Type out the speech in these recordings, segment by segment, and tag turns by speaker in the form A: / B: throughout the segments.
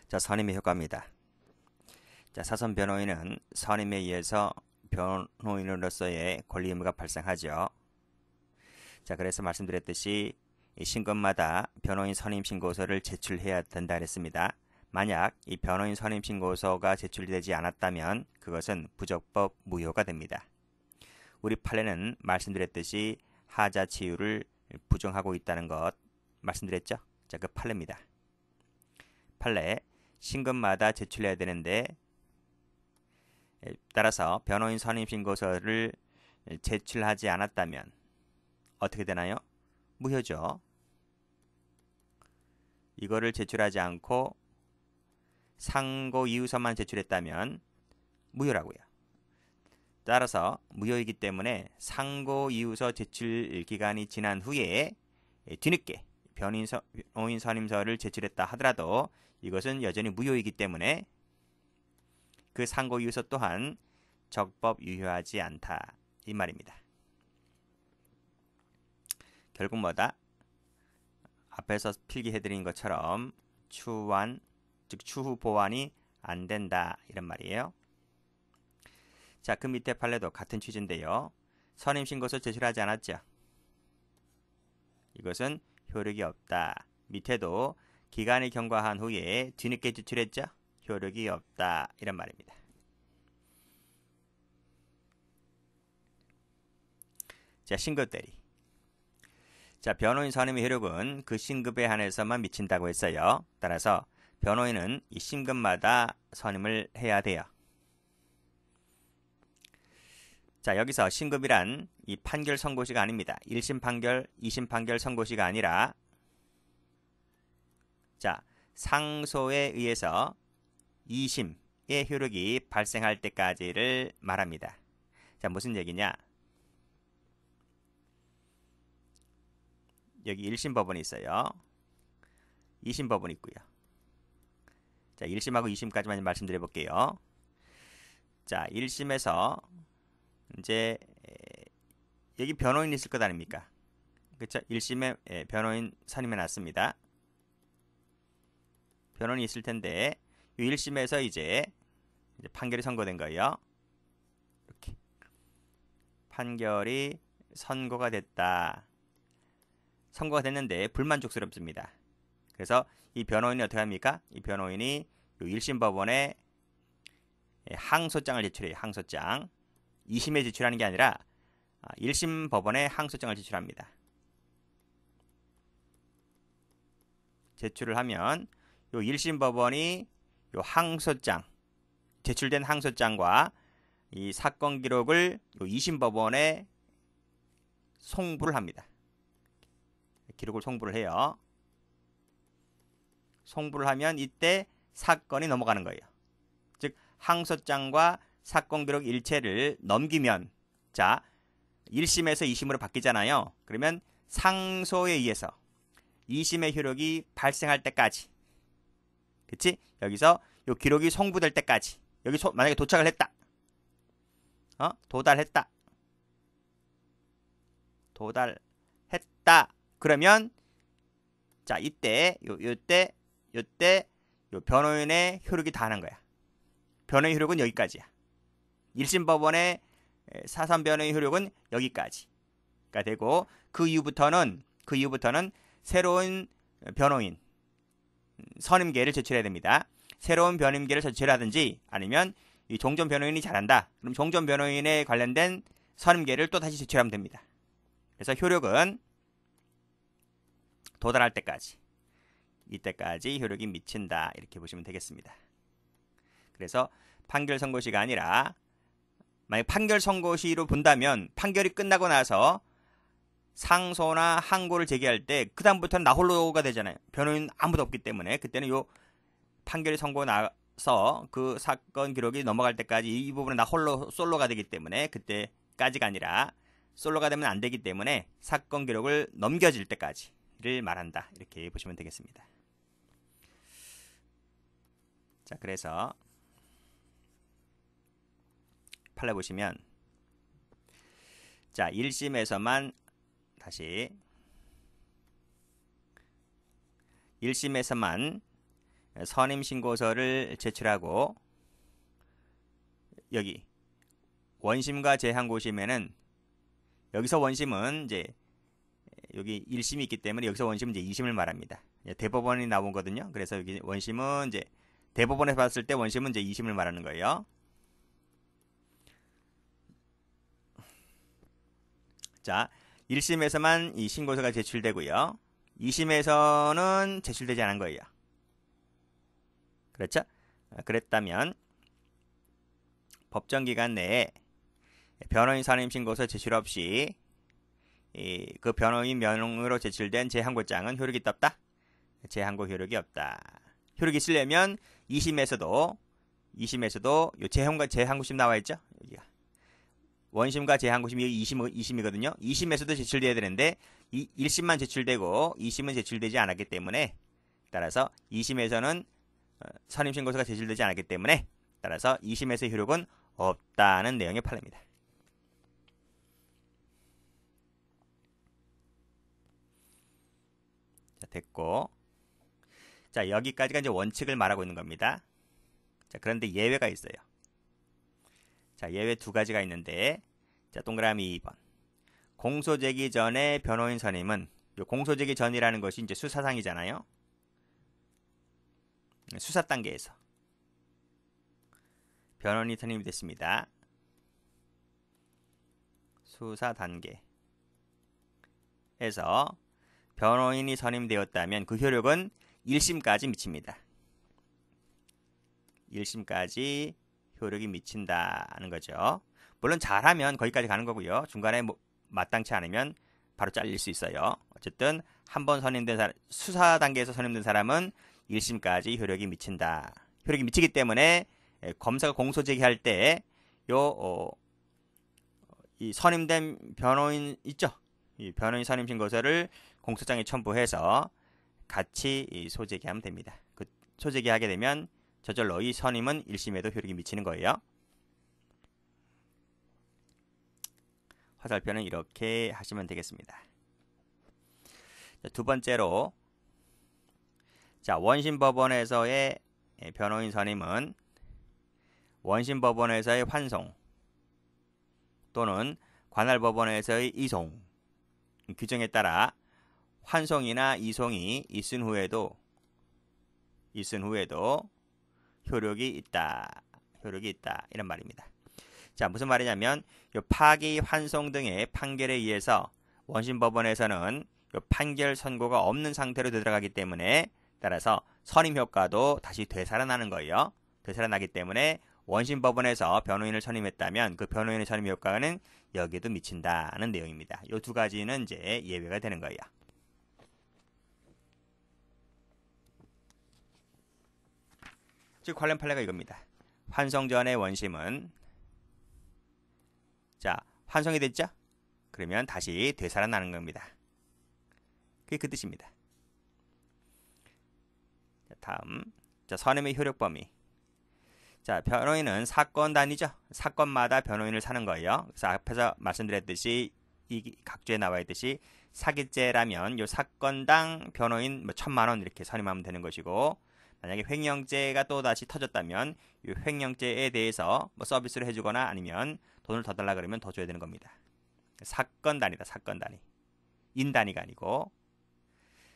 A: 자, 선임의 효과입니다. 자, 사선 변호인은 선임에 의해서 변호인으로서의 권리 의무가 발생하죠. 자, 그래서 말씀드렸듯이 이 신고마다 변호인 선임 신고서를 제출해야 된다 그랬습니다. 만약 이 변호인 선임 신고서가 제출되지 않았다면 그것은 부적법 무효가 됩니다. 우리 판례는 말씀드렸듯이 하자 치유를 부정하고 있다는 것 말씀드렸죠. 자, 그 판례입니다. 판례 신금마다 제출해야 되는데 따라서 변호인 선임 신고서를 제출하지 않았다면 어떻게 되나요? 무효죠. 이거를 제출하지 않고 상고 이유서만 제출했다면 무효라고요. 따라서 무효이기 때문에 상고 이유서 제출 기간이 지난 후에 뒤늦게 변호인 선임서를 제출했다 하더라도 이것은 여전히 무효이기 때문에 그 상고 이유서 또한 적법 유효하지 않다 이 말입니다. 결국 뭐다? 앞에서 필기해드린 것처럼 추완, 즉 추후 보완이 안 된다 이런 말이에요. 자, 그 밑에 판례도 같은 취지인데요. 선임 신고서 제출하지 않았죠. 이것은 효력이 없다. 밑에도 기간이 경과한 후에 뒤늦게 제출했죠. 효력이 없다 이런 말입니다. 자, 신급 대리. 자, 변호인 선임의 효력은 그 신급에 한해서만 미친다고 했어요. 따라서 변호인은 이 신급마다 선임을 해야 돼요. 자, 여기서 신급이란 이 판결 선고시가 아닙니다. 1심 판결, 2심 판결 선고시가 아니라 자, 상소에 의해서 2심의 효력이 발생할 때까지를 말합니다. 자, 무슨 얘기냐? 여기 1심 법원이 있어요. 2심 법원이 있고요. 자, 1심하고 2심까지만 말씀드려 볼게요. 자, 1심에서 이제 여기 변호인이 있을 것 아닙니까? 그렇죠? 1심에 변호인 선임해 놨습니다. 변호인이 있을 텐데 1심에서 이제 판결이 선고된 거예요. 이렇게 판결이 선고가 됐다. 선고가 됐는데 불만족스럽습니다. 그래서 이 변호인이 어떻게 합니까? 이 변호인이 1심 법원에 항소장을 제출해요. 항소장. 2심에 제출하는 게 아니라 1심 법원에 항소장을 제출합니다. 제출을 하면 요 1심 법원이 요 항소장, 제출된 항소장과 이 사건 기록을 요 2심 법원에 송부를 합니다. 기록을 송부를 해요. 송부를 하면 이때 사건이 넘어가는 거예요. 즉 항소장과 사건 기록 일체를 넘기면 자 1심에서 2심으로 바뀌잖아요. 그러면 상소에 의해서 2심의 효력이 발생할 때까지 그치? 여기서 요 기록이 송부될 때까지 여기 만약에 도착을 했다. 도달했다. 그러면 자 이때 요때 요 변호인의 효력이 다 하는 거야. 변호인 효력은 여기까지야. 1심 법원의 사선 변호인 효력은 여기까지가 되고 그 이후부터는 새로운 변호인 선임계를 제출해야 됩니다. 새로운 변호인계를 제출하든지 아니면 이 종전 변호인이 잘한다. 그럼 종전 변호인에 관련된 선임계를 또 다시 제출하면 됩니다. 그래서 효력은 도달할 때까지 이때까지 효력이 미친다 이렇게 보시면 되겠습니다. 그래서 판결 선고시가 아니라 만약 판결 선고시로 본다면 판결이 끝나고 나서 상소나 항고를 제기할 때 그 다음부터는 나 홀로가 되잖아요. 변호인 아무도 없기 때문에 그때는 요 판결이 선고 나서 그 사건 기록이 넘어갈 때까지 이 부분은 나 홀로 솔로가 되기 때문에 그때까지가 아니라 솔로가 되면 안 되기 때문에 사건 기록을 넘겨질 때까지를 말한다 이렇게 보시면 되겠습니다. 자, 그래서 판례 보시면 자 1심에서만 다시 1심에서만 선임 신고서를 제출하고 여기 원심과 재항고심에는 여기서 원심은 이제 여기 1심이 있기 때문에 여기서 원심은 이제 2심을 말합니다. 대법원이 나온 거거든요. 그래서 여기 원심은 이제 대법원에서 봤을 때 원심은 이제 2심을 말하는 거예요. 자, 1심에서만 이 신고서가 제출되고요. 2심에서는 제출되지 않은 거예요. 그렇죠? 그랬다면 법정 기간 내에 변호인 선임 신고서 제출 없이 그 변호인 명의로 제출된 재항고장은 효력이 없다. 재항고 효력이 없다. 효력이 있으려면 2심에서도 요 재항고심 나와 있죠? 여기가. 원심과 재항고심이 2심이거든요. 2심에서도 제출돼야 되는데 1심만 제출되고 2심은 제출되지 않았기 때문에 따라서 2심에서는 선임 신고서가 제출되지 않았기 때문에 따라서 2심에서의 효력은 없다는 내용의 판례입니다. 자, 됐고. 자, 여기까지가 이제 원칙을 말하고 있는 겁니다. 자, 그런데 예외가 있어요. 자, 예외 두 가지가 있는데, 자, 동그라미 2번. 공소 제기 전에 변호인 선임은, 요 공소 제기 전이라는 것이 이제 수사상이잖아요. 수사 단계에서 변호인이 선임이 됐습니다. 수사 단계에서 변호인이 선임되었다면 그 효력은 1심까지 미칩니다. 1심까지 효력이 미친다는 거죠. 물론 잘하면 거기까지 가는 거고요. 중간에 마땅치 않으면 바로 잘릴 수 있어요. 어쨌든 한번 선임된 사람, 수사 단계에서 선임된 사람은 1심까지 효력이 미친다. 효력이 미치기 때문에 검사가 공소 제기할 때 이 선임된 변호인 있죠? 이 변호인 선임 신고서를 공소장에 첨부해서 같이 소제기하면 됩니다. 그 소제기하게 되면 저절로 이 선임은 1심에도 효력이 미치는 거예요. 화살표는 이렇게 하시면 되겠습니다. 자, 두 번째로 자, 원심법원에서의 변호인 선임은 원심법원에서의 환송 또는 관할법원에서의 이송 규정에 따라 환송이나 이송이 있은 후에도 효력이 있다. 이런 말입니다. 자, 무슨 말이냐면 요 파기, 환송 등의 판결에 의해서 원심법원에서는 요 판결 선고가 없는 상태로 되돌아가기 때문에 따라서 선임 효과도 다시 되살아나는 거예요. 되살아나기 때문에 원심법원에서 변호인을 선임했다면 그 변호인의 선임 효과는 여기에도 미친다는 내용입니다. 이 두 가지는 이제 예외가 되는 거예요. 즉 관련 판례가 이겁니다. 환송 전의 원심은 자, 환송이 됐죠? 그러면 다시 되살아나는 겁니다. 그게 그 뜻입니다. 자, 다음. 자, 선임의 효력 범위. 자, 변호인은 사건 단위죠. 사건마다 변호인을 사는 거예요. 그래서 앞에서 말씀드렸듯이 이 각주에 나와 있듯이 사기죄라면 요 사건당 변호인 1,000만 원 이렇게 선임하면 되는 것이고 만약에 횡령죄가 또 다시 터졌다면 이 횡령죄에 대해서 서비스를 해주거나 아니면 돈을 더 달라 그러면 더 줘야 되는 겁니다. 사건 단위다. 사건 단위. 인 단위가 아니고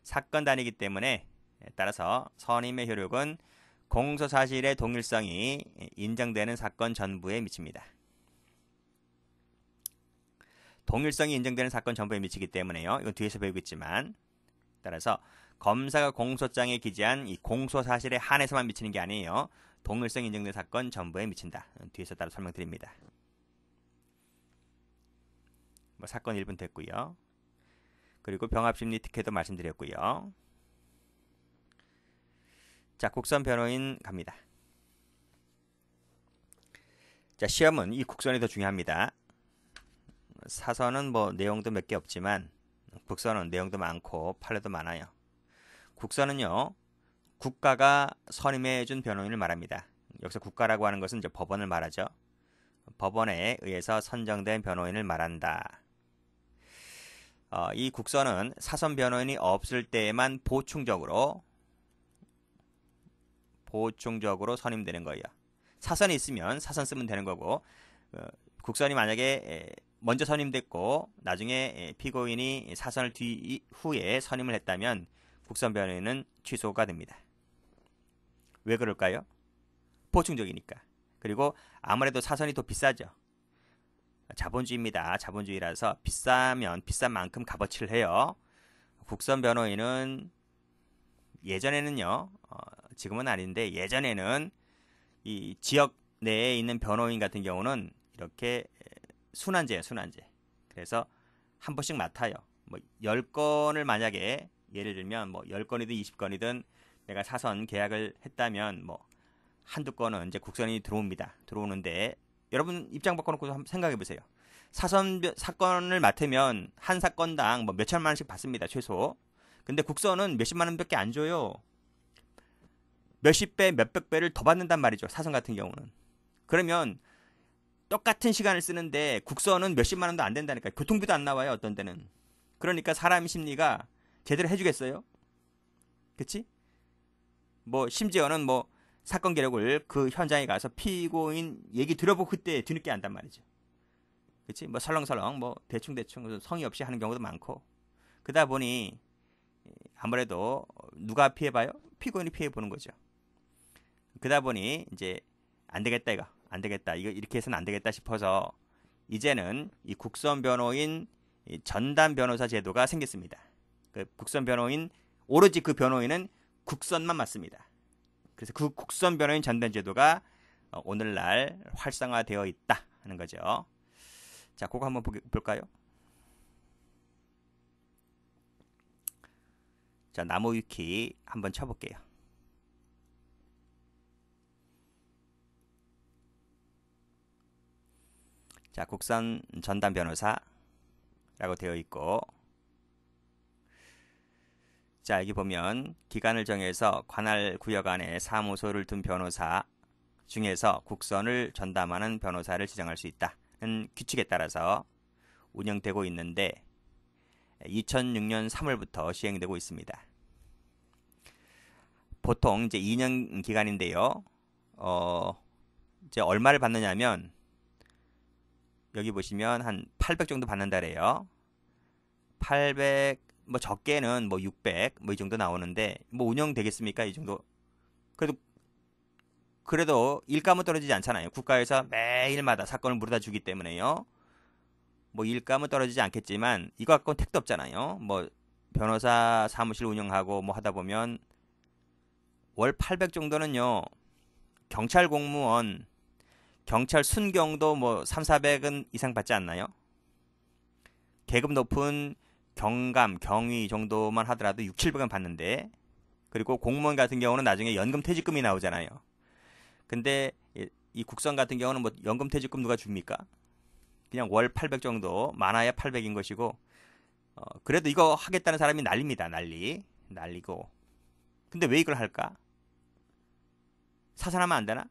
A: 사건 단위이기 때문에 따라서 선임의 효력은 공소사실의 동일성이 인정되는 사건 전부에 미칩니다. 동일성이 인정되는 사건 전부에 미치기 때문에요. 이건 뒤에서 배우겠지만 따라서 검사가 공소장에 기재한 이 공소사실에 한해서만 미치는 게 아니에요. 동일성이 인정된 사건 전부에 미친다. 뒤에서 따로 설명드립니다. 사건 1분 됐고요. 그리고 병합심리 특혜도 말씀드렸고요. 자, 국선 변호인 갑니다. 자, 시험은 이 국선이 더 중요합니다. 사선은 내용도 몇 개 없지만 국선은 내용도 많고 판례도 많아요. 국선은요, 국가가 선임해준 변호인을 말합니다. 여기서 국가라고 하는 것은 이제 법원을 말하죠. 법원에 의해서 선정된 변호인을 말한다. 이 국선은 사선 변호인이 없을 때에만 보충적으로 보충적으로 선임되는 거예요. 사선이 있으면 사선 쓰면 되는 거고 국선이 만약에 먼저 선임됐고 나중에 피고인이 사선을 후에 선임을 했다면 국선 변호인은 취소가 됩니다. 왜 그럴까요? 보충적이니까. 그리고 아무래도 사선이 더 비싸죠. 자본주의입니다. 자본주의라서 비싸면 비싼 만큼 값어치를 해요. 국선 변호인은 예전에는요, 지금은 아닌데 예전에는 이 지역 내에 있는 변호인 같은 경우는 이렇게 순환제예요, 순환제. 그래서 한 번씩 맡아요. 뭐 10건을 만약에 예를 들면 뭐 10건이든 20건이든 내가 사선 계약을 했다면 뭐 한두 건은 이제 국선이 들어오는데 여러분 입장 바꿔놓고 한번 생각해 보세요. 사선 사건을 맡으면 한 사건당 뭐 몇천만 원씩 받습니다, 최소. 근데 국선은 몇십만 원밖에 안 줘요. 몇십 배, 몇백 배를 더 받는단 말이죠, 사선 같은 경우는. 그러면 똑같은 시간을 쓰는데 국선은 몇십만 원도 안 된다니까요. 교통비도 안 나와요, 어떤 데는. 그러니까 사람 심리가 제대로 해주겠어요? 그치? 뭐 심지어는 뭐 사건 기록을 그 현장에 가서 피고인 얘기 들어보고 그때 뒤늦게 안단 말이죠. 그치? 뭐 설렁설렁 뭐 대충대충 성의 없이 하는 경우도 많고. 그러다 보니 아무래도 누가 피해봐요? 피고인이 피해보는 거죠. 그러다 보니 이제 안 되겠다 이거. 안 되겠다. 이거 이렇게 해서는 안 되겠다 싶어서 이제는 이 국선 변호인 전담 변호사 제도가 생겼습니다. 그 국선 변호인 오로지 그 변호인은 국선만 맡습니다. 그래서 그 국선 변호인 전담 제도가 오늘날 활성화되어 있다 하는 거죠. 자, 그거 한번 볼까요? 자, 나무 위키 한번 쳐볼게요. 자, 국선 전담 변호사라고 되어 있고, 자, 여기 보면 기간을 정해서 관할 구역 안에 사무소를 둔 변호사 중에서 국선을 전담하는 변호사를 지정할 수 있다는 규칙에 따라서 운영되고 있는데 2006년 3월부터 시행되고 있습니다. 보통 이제 2년 기간인데요. 이제 얼마를 받느냐면 여기 보시면 한 800 정도 받는다래요. 800 뭐 적게는 뭐 600 뭐 이 정도 나오는데 뭐 운영되겠습니까? 이 정도. 그래도 일감은 떨어지지 않잖아요. 국가에서 매일마다 사건을 물어다 주기 때문에요. 뭐 일감은 떨어지지 않겠지만 이거 갖고는 택도 없잖아요. 뭐 변호사 사무실 운영하고 뭐 하다 보면 월 800 정도는요. 경찰 공무원 경찰 순경도 뭐 3, 400은 이상 받지 않나요? 계급 높은 경감, 경위 정도만 하더라도 6, 700은 받는데 그리고 공무원 같은 경우는 나중에 연금 퇴직금이 나오잖아요. 근데 이 국선 같은 경우는 뭐 연금 퇴직금 누가 줍니까? 그냥 월 800 정도, 많아야 800인 것이고 그래도 이거 하겠다는 사람이 난립니다. 난리고. 근데 왜 이걸 할까? 사선하면 안 되나?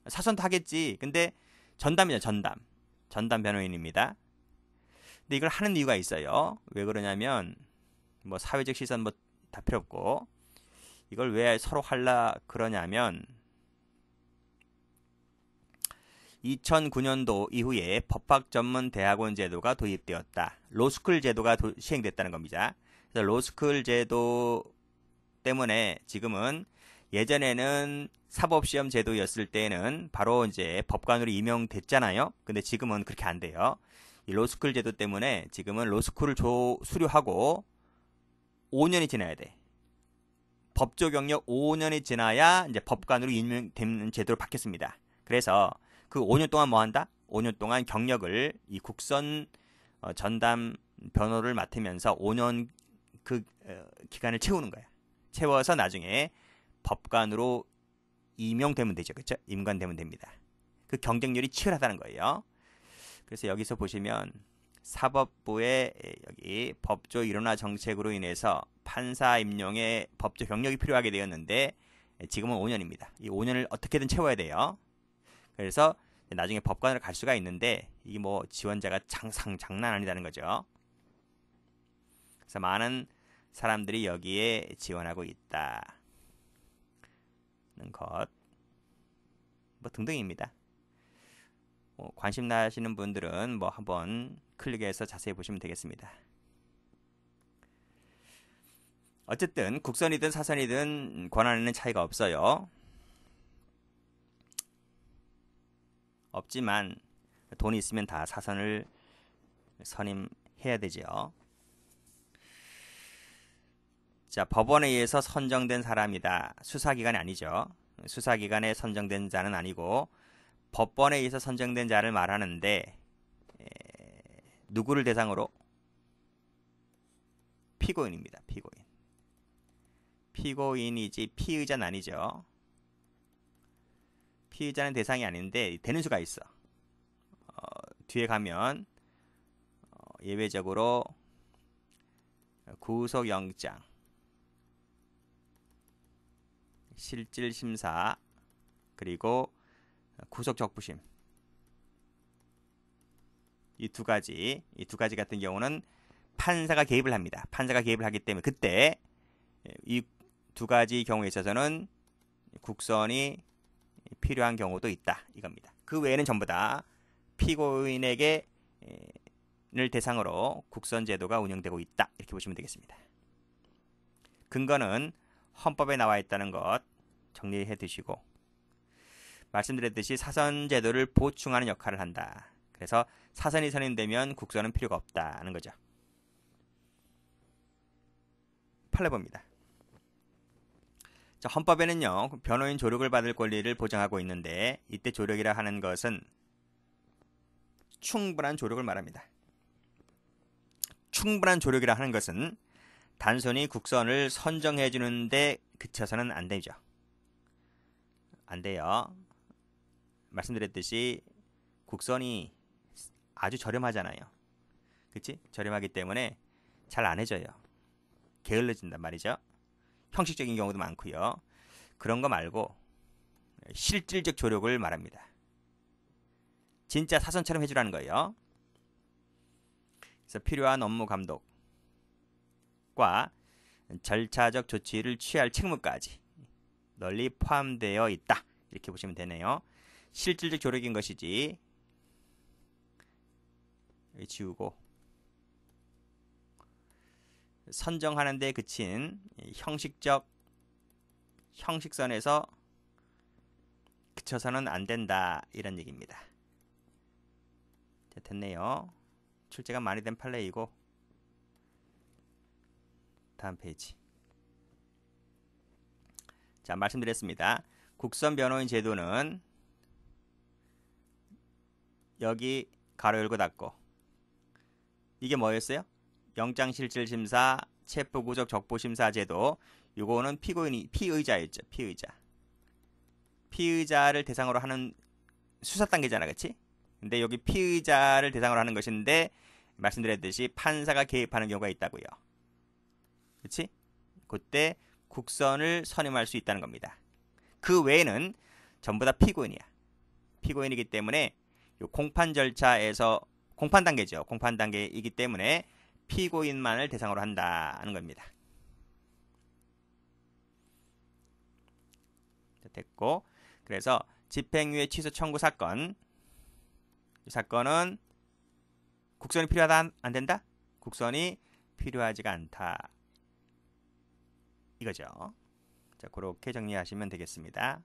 A: 사선도 하겠지. 근데 전담이죠, 전담 변호인입니다. 근데 이걸 하는 이유가 있어요. 왜 그러냐면 뭐 사회적 시선 뭐 다 필요 없고 이걸 왜 서로 하려 그러냐면 2009년도 이후에 법학 전문 대학원 제도가 도입되었다. 로스쿨 제도가 시행됐다는 겁니다. 그래서 로스쿨 제도 때문에 지금은 예전에는 사법시험 제도였을 때는 바로 이제 법관으로 임명됐잖아요. 근데 지금은 그렇게 안 돼요. 이 로스쿨 제도 때문에 지금은 로스쿨을 수료하고 5년이 지나야 돼. 법조 경력 5년이 지나야 이제 법관으로 임명되는 제도로 바뀌었습니다. 그래서 그 5년 동안 뭐 한다? 5년 동안 경력을 이 국선 전담 변호를 맡으면서 5년 그 기간을 채우는 거야. 채워서 나중에 법관으로 임용되면 되죠. 그렇죠? 임관되면 됩니다. 그 경쟁률이 치열하다는 거예요. 그래서 여기서 보시면 사법부의 여기 법조 일원화 정책으로 인해서 판사 임용에 법조 경력이 필요하게 되었는데 지금은 5년입니다. 이 5년을 어떻게든 채워야 돼요. 그래서 나중에 법관으로 갈 수가 있는데 이게 뭐 지원자가 장난 아니다는 거죠. 그래서 많은 사람들이 여기에 지원하고 있다. 것, 뭐 등등입니다. 관심 나시는 분들은 뭐 한번 클릭해서 자세히 보시면 되겠습니다. 어쨌든 국선이든 사선이든 권한에는 차이가 없어요. 없지만 돈이 있으면 다 사선을 선임해야 되죠. 자, 법원에 의해서 선정된 사람이다. 수사기관이 아니죠. 수사기관에 선정된 자는 아니고 법원에 의해서 선정된 자를 말하는데 누구를 대상으로? 피고인입니다. 피고인. 피고인이지 피의자는 아니죠. 피의자는 대상이 아닌데 되는 수가 있어. 뒤에 가면 예외적으로 구속영장, 실질심사, 그리고 구속적부심, 이 두 가지 같은 경우는 판사가 개입을 합니다. 판사가 개입을 하기 때문에 그때 이 두 가지 경우에 있어서는 국선이 필요한 경우도 있다 이겁니다. 그 외에는 전부 다 피고인에게 를 대상으로 국선 제도가 운영되고 있다 이렇게 보시면 되겠습니다. 근거는 헌법에 나와 있다는 것 정리해 두시고, 말씀드렸듯이 사선 제도를 보충하는 역할을 한다. 그래서 사선이 선임되면 국선은 필요가 없다는 거죠. 판례봅니다. 자, 헌법에는요 변호인 조력을 받을 권리를 보장하고 있는데, 이때 조력이라 하는 것은 충분한 조력을 말합니다. 충분한 조력이라 하는 것은 단순히 국선을 선정해 주는데 그쳐서는 안 되죠. 안 돼요. 말씀드렸듯이 국선이 아주 저렴하잖아요. 그치? 저렴하기 때문에 잘 안 해줘요. 게을러진단 말이죠. 형식적인 경우도 많고요. 그런 거 말고 실질적 조력을 말합니다. 진짜 사선처럼 해주라는 거예요. 그래서 필요한 업무 감독과 절차적 조치를 취할 책무까지 널리 포함되어 있다. 이렇게 보시면 되네요. 실질적 조력인 것이지, 지우고 선정하는 데 그친 형식선에서 그쳐서는 안 된다 이런 얘기입니다. 자, 됐네요. 출제가 많이 된 판례이고, 다음 페이지. 자, 말씀드렸습니다. 국선 변호인 제도는 여기 가로 열고 닫고, 이게 뭐였어요? 영장실질심사, 체포구속 적부심사 제도. 요거는 피의자였죠. 피의자를 대상으로 하는 수사 단계잖아, 그치? 근데 여기 피의자를 대상으로 하는 것인데, 말씀드렸듯이 판사가 개입하는 경우가 있다고요. 그치? 그때 국선을 선임할 수 있다는 겁니다. 그 외에는 전부 다 피고인이야. 피고인이기 때문에 공판 절차에서 공판 단계죠. 공판 단계이기 때문에 피고인만을 대상으로 한다는 겁니다. 됐고, 그래서 집행유예 취소 청구 사건, 이 사건은 국선이 필요하다 안 된다? 국선이 필요하지가 않다 이거죠. 자, 그렇게 정리하시면 되겠습니다.